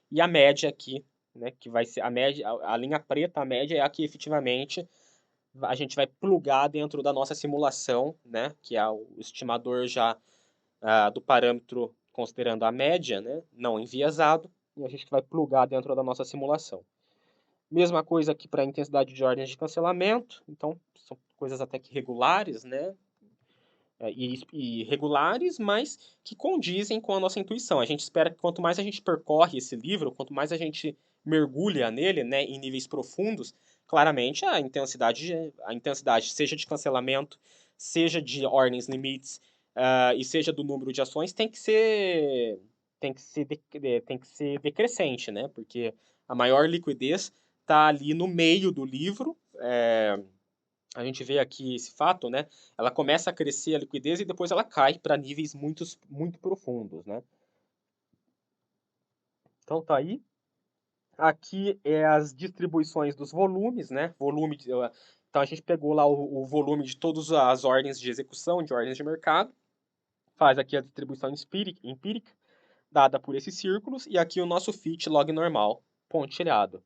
e a média aqui, né, que vai ser a média, a linha preta, a média é a que efetivamente a gente vai plugar dentro da nossa simulação, né, que é o estimador já do parâmetro considerando a média, né, não enviesado, e a gente vai plugar dentro da nossa simulação. Mesma coisa aqui para a intensidade de ordens de cancelamento, então são coisas até que regulares, né? E regulares, mas que condizem com a nossa intuição. A gente espera que quanto mais a gente percorre esse livro, quanto mais a gente mergulha nele, né, em níveis profundos, claramente a intensidade seja de cancelamento, seja de ordens limites, e seja do número de ações, tem que ser decrescente, né? Porque a maior liquidez está ali no meio do livro. A gente vê aqui esse fato, né? Ela começa a crescer a liquidez e depois ela cai para níveis muito profundos, né? Então tá aí. Aqui é as distribuições dos volumes, né? Então a gente pegou lá o volume de todas as ordens de execução, de ordens de mercado, faz aqui a distribuição empírica dada por esses círculos, e aqui o nosso fit log normal pontilhado.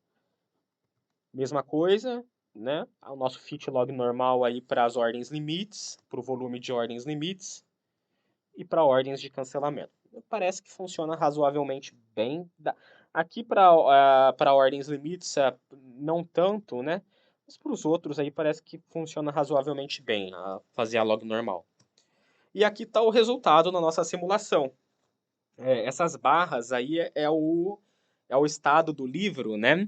Mesma coisa, né? O nosso fit log normal aí para as ordens limites, para o volume de ordens limites e para ordens de cancelamento. Parece que funciona razoavelmente bem. Aqui para ordens limites, não tanto, né? Mas para os outros aí parece que funciona razoavelmente bem a fazer a log normal. E aqui está o resultado na nossa simulação. Essas barras aí é o estado do livro, né?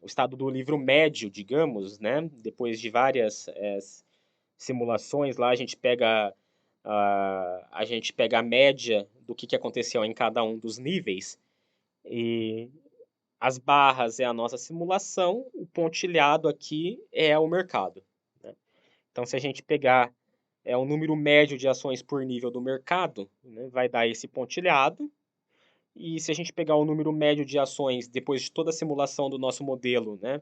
O estado do livro médio, digamos, né? Depois de várias simulações lá, a gente pega a média do que aconteceu em cada um dos níveis e as barras é a nossa simulação, o pontilhado aqui é o mercado, né? Então, se a gente pegar o número médio de ações por nível do mercado, né, vai dar esse pontilhado. E se a gente pegar o número médio de ações depois de toda a simulação do nosso modelo, né,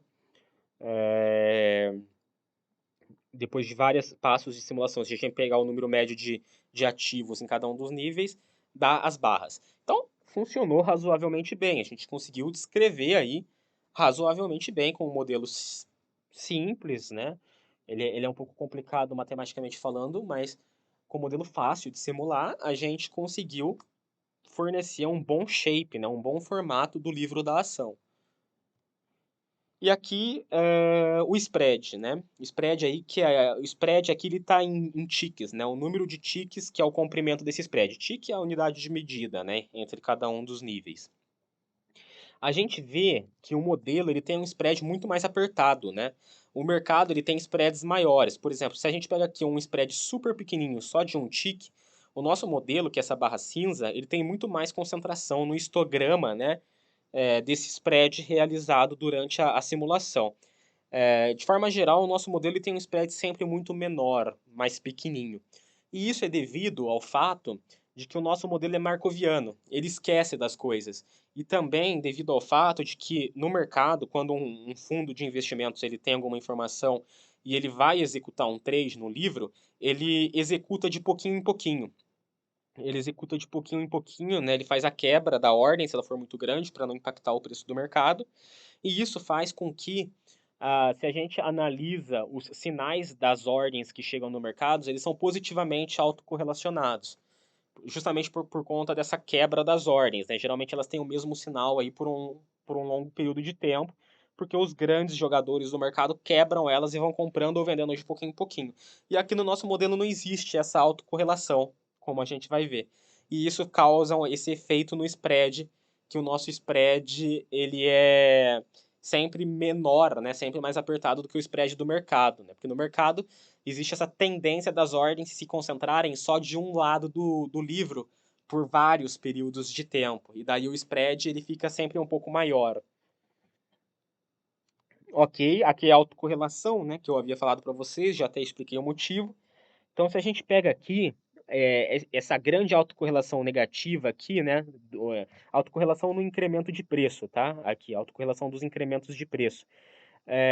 depois de vários passos de simulação, se a gente pegar o número médio de ativos em cada um dos níveis, dá as barras. Então, funcionou razoavelmente bem. A gente conseguiu descrever aí razoavelmente bem com um modelo simples, né? Ele é um pouco complicado matematicamente falando, mas com um modelo fácil de simular, a gente conseguiu fornecer um bom shape, né? Um bom formato do livro da ação. E aqui o spread, né? O spread aí o spread aqui ele está em tiques, né? O número de tiques que é o comprimento desse spread. Tique é a unidade de medida, né? Entre cada um dos níveis. A gente vê que o modelo ele tem um spread muito mais apertado, né? O mercado ele tem spreads maiores. Por exemplo, se a gente pega aqui um spread super pequenininho, só de um tique, o nosso modelo, que é essa barra cinza, ele tem muito mais concentração no histograma, né? Desse spread realizado durante a simulação. De forma geral, o nosso modelo ele tem um spread sempre muito menor, mais pequenininho. E isso é devido ao fato de que o nosso modelo é markoviano, ele esquece das coisas. E também devido ao fato de que no mercado, quando um fundo de investimentos ele tem alguma informação e ele vai executar um trade no livro, ele executa de pouquinho em pouquinho. Ele executa de pouquinho em pouquinho, né? Ele faz a quebra da ordem, se ela for muito grande, para não impactar o preço do mercado. E isso faz com que, se a gente analisa os sinais das ordens que chegam no mercado, eles são positivamente autocorrelacionados, justamente por conta dessa quebra das ordens, né? Geralmente elas têm o mesmo sinal aí por um longo período de tempo, porque os grandes jogadores do mercado quebram elas e vão comprando ou vendendo de pouquinho em pouquinho. E aqui no nosso modelo não existe essa autocorrelação, como a gente vai ver. E isso causa esse efeito no spread, que o nosso spread ele é sempre menor, né? Sempre mais apertado do que o spread do mercado, né? Porque no mercado existe essa tendência das ordens se concentrarem só de um lado do livro por vários períodos de tempo. E daí o spread ele fica sempre um pouco maior. Ok, aqui é a autocorrelação, né, que eu havia falado para vocês, já até expliquei o motivo. Então, se a gente pega aqui essa grande autocorrelação negativa aqui, né? Autocorrelação no incremento de preço, tá? Aqui, autocorrelação dos incrementos de preço.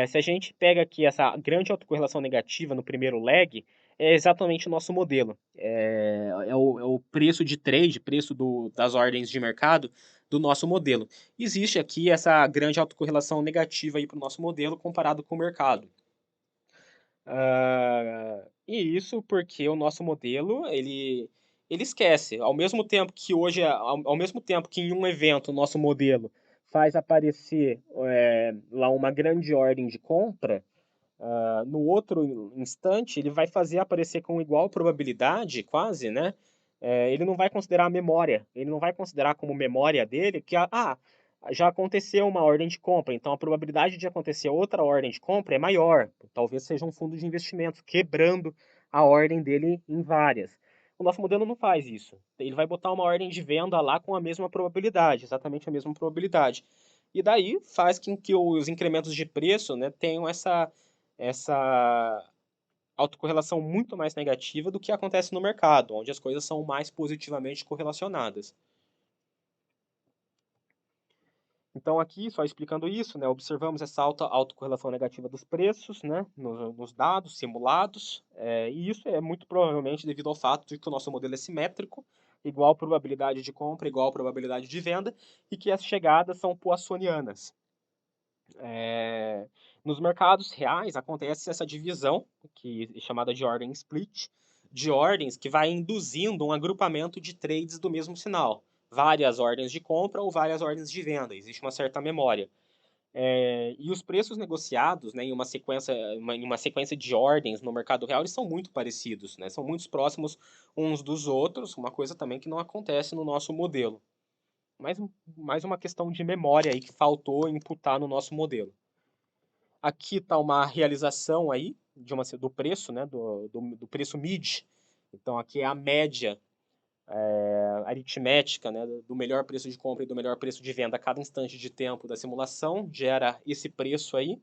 Se a gente pega aqui essa grande autocorrelação negativa no primeiro leg, é exatamente o nosso modelo. É o preço de trade, preço das ordens de mercado do nosso modelo. Existe aqui essa grande autocorrelação negativa para o nosso modelo comparado com o mercado. E isso porque o nosso modelo, ele esquece. Ao mesmo tempo que hoje, ao mesmo tempo que em um evento o nosso modelo faz aparecer lá uma grande ordem de compra, no outro instante ele vai fazer aparecer com igual probabilidade, quase, né? Ele não vai considerar a memória, ele não vai considerar como memória dele que já aconteceu uma ordem de compra, então a probabilidade de acontecer outra ordem de compra é maior. Talvez seja um fundo de investimento quebrando a ordem dele em várias. O nosso modelo não faz isso. Ele vai botar uma ordem de venda lá com a mesma probabilidade, exatamente a mesma probabilidade. E daí faz com que os incrementos de preço, né, tenham essa autocorrelação muito mais negativa do que acontece no mercado, onde as coisas são mais positivamente correlacionadas. Então aqui, só explicando isso, né, observamos essa alta autocorrelação negativa dos preços, né, nos dados simulados, e isso é muito provavelmente devido ao fato de que o nosso modelo é simétrico, igual probabilidade de compra, igual probabilidade de venda, e que as chegadas são poissonianas. Nos mercados reais acontece essa divisão, que é chamada de ordem split, de ordens que vai induzindo um agrupamento de trades do mesmo sinal. Várias ordens de compra ou várias ordens de venda. Existe uma certa memória. E os preços negociados, né, em uma sequência de ordens no mercado real, eles são muito parecidos, né? São muito próximos uns dos outros, uma coisa também que não acontece no nosso modelo. Mais uma questão de memória aí que faltou imputar no nosso modelo. Aqui está uma realização aí do preço, né, do preço mid. Então aqui é a média aritmética, né, do melhor preço de compra e do melhor preço de venda a cada instante de tempo da simulação, gera esse preço aí.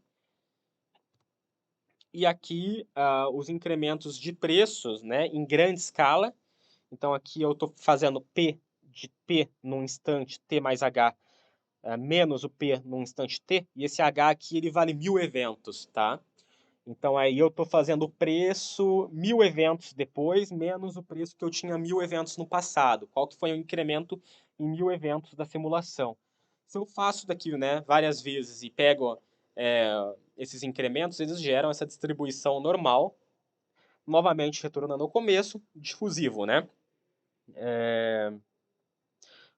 E aqui os incrementos de preços, né, em grande escala. Então aqui eu estou fazendo P de P num instante, T mais H, menos o P num instante T, e esse H aqui ele vale 1000 eventos, tá? Então aí eu estou fazendo o preço 1000 eventos depois, menos o preço que eu tinha 1000 eventos no passado. Qual que foi o incremento em 1000 eventos da simulação? Se eu faço daqui, né, várias vezes e pego esses incrementos, eles geram essa distribuição normal, novamente retornando ao começo, difusivo, né?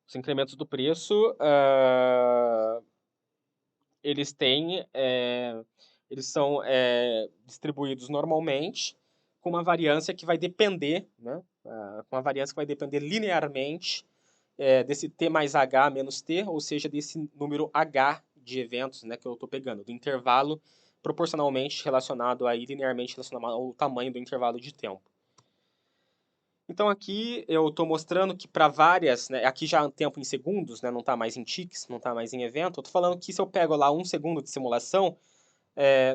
Os incrementos do preço, eles têm, eles são distribuídos normalmente com uma variância que vai depender, né? Com uma variância que vai depender linearmente desse T mais H menos T, ou seja, desse número H de eventos, né, que eu estou pegando, do intervalo proporcionalmente relacionado aí, linearmente relacionado ao tamanho do intervalo de tempo. Então aqui eu estou mostrando que para várias, né, aqui já é tempo em segundos, né, não está mais em ticks, não está mais em evento, eu estou falando que se eu pego lá 1 segundo de simulação,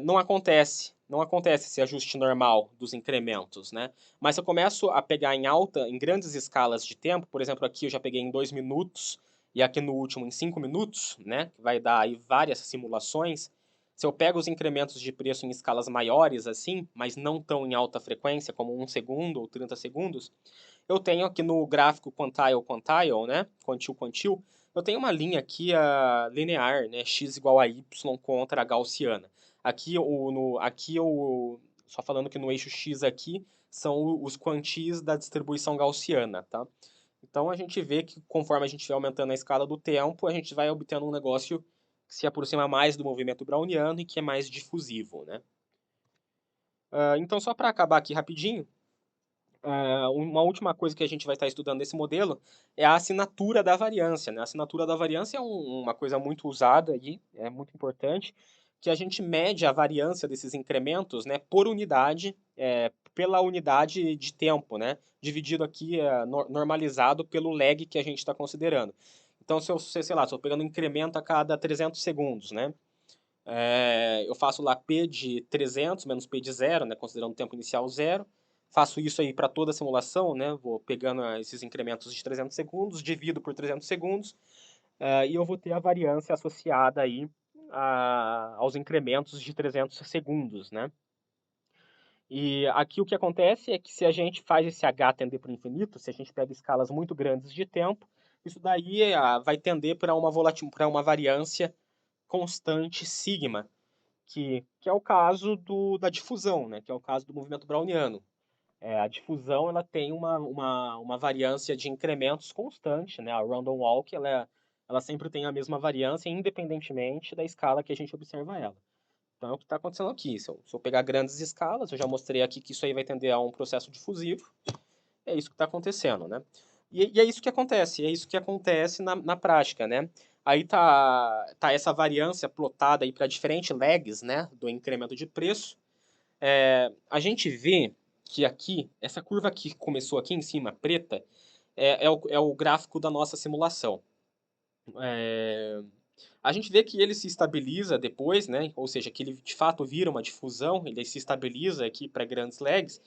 não acontece esse ajuste normal dos incrementos, né? Mas se eu começo a pegar em grandes escalas de tempo, por exemplo, aqui eu já peguei em 2 minutos e aqui no último em 5 minutos, né? Que vai dar aí várias simulações. Se eu pego os incrementos de preço em escalas maiores assim, mas não tão em alta frequência, como 1 segundo ou 30 segundos, eu tenho aqui no gráfico quantile, né? Quantil, eu tenho uma linha aqui linear, né? X igual a Y contra a gaussiana. Só falando que no eixo X aqui são os quantis da distribuição gaussiana, tá? Então a gente vê que conforme a gente vai aumentando a escala do tempo, a gente vai obtendo um negócio que se aproxima mais do movimento browniano e que é mais difusivo, né? Então só para acabar aqui rapidinho, uma última coisa que a gente vai estar estudando nesse modelo é a assinatura da variância, né? A assinatura da variância é uma coisa muito usada aí, é muito importante, que a gente mede a variância desses incrementos, né, por unidade, pela unidade de tempo, né? Dividido aqui, normalizado pelo lag que a gente está considerando. Então, se eu, sei lá, estou pegando um incremento a cada 300 segundos, né? Eu faço lá P de 300 menos P de zero, né, considerando o tempo inicial zero, faço isso aí para toda a simulação, né? Vou pegando esses incrementos de 300 segundos, divido por 300 segundos, e eu vou ter a variância associada aí aos incrementos de 300 segundos, né? E aqui o que acontece é que se a gente faz esse h tender para o infinito, se a gente pega escalas muito grandes de tempo, isso daí vai tender para para uma variância constante sigma, que é o caso da difusão, né? Que é o caso do movimento browniano. A difusão ela tem uma variância de incrementos constante, né? A random walk ela sempre tem a mesma variância, independentemente da escala que a gente observa ela. Então é o que está acontecendo aqui. Se eu pegar grandes escalas, eu já mostrei aqui que isso aí vai tender a um processo difusivo. É isso que está acontecendo, né? E é isso que acontece, na prática, né? Aí tá essa variância plotada aí para diferentes lags, né, do incremento de preço. A gente vê que aqui, essa curva que começou aqui em cima, preta, é o gráfico da nossa simulação. A gente vê que ele se estabiliza depois, né? Ou seja, que ele de fato vira uma difusão, ele se estabiliza aqui para grandes lags,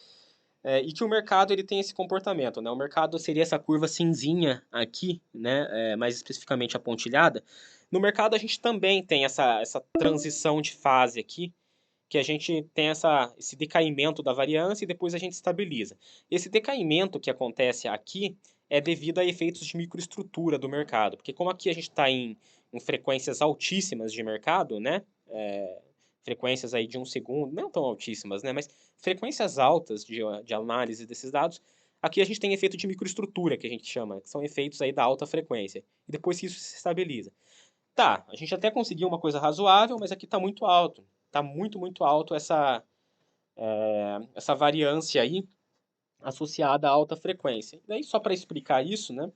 e que o mercado ele tem esse comportamento, né? O mercado seria essa curva cinzinha aqui, né? Mais especificamente a pontilhada. No mercado a gente também tem essa transição de fase aqui, que a gente tem esse decaimento da variância e depois a gente estabiliza. Esse decaimento que acontece aqui é devido a efeitos de microestrutura do mercado, porque como aqui a gente está em frequências altíssimas de mercado, né? Frequências aí de 1 segundo, não tão altíssimas, né? Mas frequências altas de análise desses dados, aqui a gente tem efeito de microestrutura, que a gente chama, que são efeitos aí da alta frequência. E depois que isso se estabiliza. Tá, a gente até conseguiu uma coisa razoável, mas aqui está muito alto. Está muito, muito alto essa variância aí associada à alta frequência. E daí, só para explicar isso, né?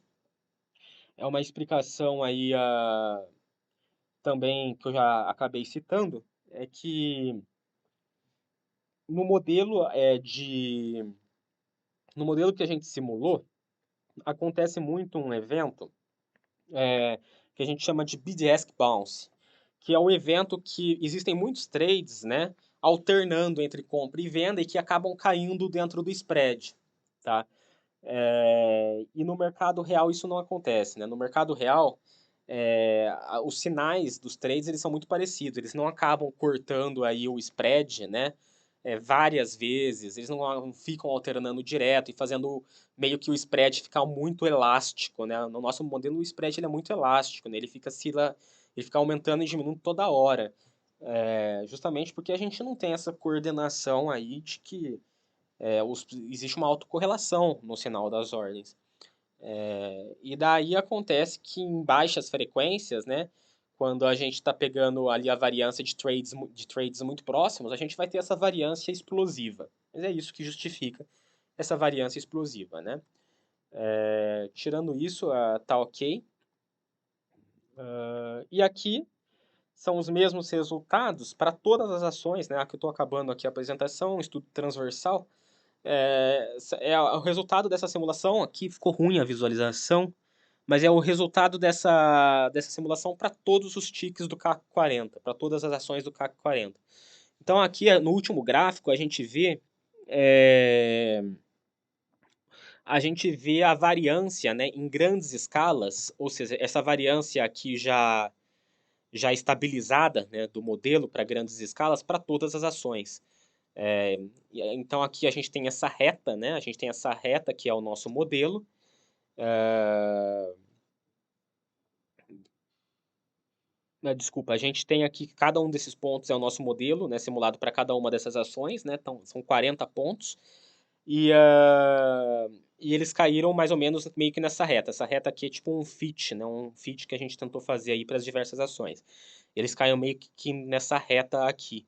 É uma explicação aí também que eu já acabei citando, é que no modelo no modelo que a gente simulou, acontece muito um evento que a gente chama de Bid-Ask Bounce, que é o evento que existem muitos trades, né, alternando entre compra e venda e que acabam caindo dentro do spread, tá? E no mercado real isso não acontece, né? No mercado real, os sinais dos trades eles são muito parecidos, eles não acabam cortando aí o spread, né? Várias vezes, eles não ficam alternando direto e fazendo meio que o spread ficar muito elástico, né? No nosso modelo o spread ele é muito elástico, né? Ele fica aumentando e diminuindo toda hora, justamente porque a gente não tem essa coordenação aí de que existe uma autocorrelação no sinal das ordens. E daí acontece que em baixas frequências, né, quando a gente está pegando ali a variância de trades muito próximos, a gente vai ter essa variância explosiva. Mas é isso que justifica essa variância explosiva, né? Tirando isso, tá ok. E aqui são os mesmos resultados para todas as ações, né? Aqui eu estou acabando aqui a apresentação, estudo transversal. O resultado dessa simulação, aqui ficou ruim a visualização, mas é o resultado dessa simulação para todos os ticks do CAC 40, para todas as ações do CAC 40. Então aqui no último gráfico é, a gente vê a variância, né, em grandes escalas, ou seja, essa variância aqui já estabilizada, né, do modelo para grandes escalas para todas as ações. Então aqui a gente tem essa reta, né? A gente tem essa reta que é o nosso modelo. Desculpa, a gente tem aqui cada um desses pontos é o nosso modelo, né? Simulado para cada uma dessas ações, né? Então são 40 pontos. E eles caíram mais ou menos meio que nessa reta. Essa reta aqui é tipo um fit, né? Um fit que a gente tentou fazer aí para as diversas ações. Eles caíram meio que nessa reta aqui.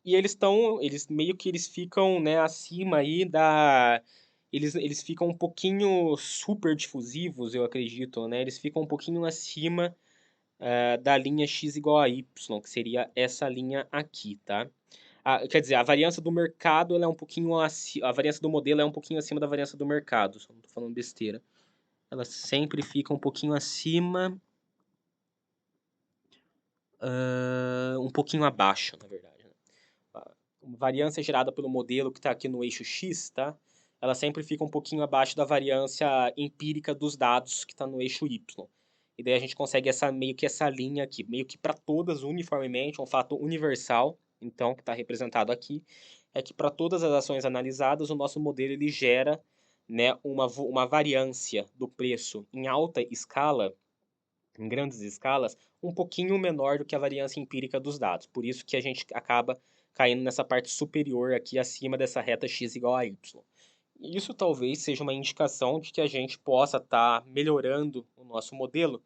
E eles meio que eles ficam, né, acima aí eles ficam um pouquinho super difusivos, eu acredito, né? Eles ficam um pouquinho acima da linha x igual a y, que seria essa linha aqui, tá? Quer dizer, a variância do mercado ela é um pouquinho a variância do modelo é um pouquinho acima da variância do mercado, só não tô falando besteira. Ela sempre fica um pouquinho acima, um pouquinho abaixo, na verdade, né? variância gerada pelo modelo que está aqui no eixo X, tá? Ela sempre fica um pouquinho abaixo da variância empírica dos dados que está no eixo Y. E daí a gente consegue meio que essa linha aqui, meio que para todas uniformemente, um fato universal, então, que está representado aqui, é que para todas as ações analisadas, o nosso modelo ele gera, né, uma variância do preço em alta escala, em grandes escalas, um pouquinho menor do que a variância empírica dos dados. Por isso que a gente acaba caindo nessa parte superior aqui, acima dessa reta x igual a y. Isso talvez seja uma indicação de que a gente possa estar melhorando o nosso modelo,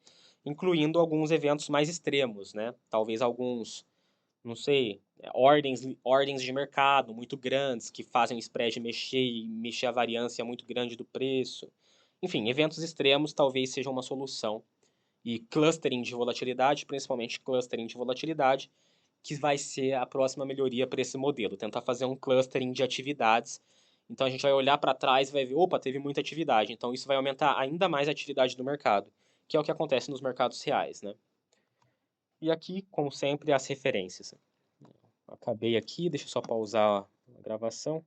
incluindo alguns eventos mais extremos, né? Talvez alguns, não sei, ordens de mercado muito grandes que fazem o spread mexer e mexer a variância muito grande do preço. Enfim, eventos extremos talvez sejam uma solução. E clustering de volatilidade, principalmente clustering de volatilidade, que vai ser a próxima melhoria para esse modelo. Tentar fazer um clustering de atividades. Então a gente vai olhar para trás e vai ver, opa, teve muita atividade. Então isso vai aumentar ainda mais a atividade do mercado, que é o que acontece nos mercados reais, né? E aqui, como sempre, as referências. Acabei aqui, deixa eu só pausar a gravação.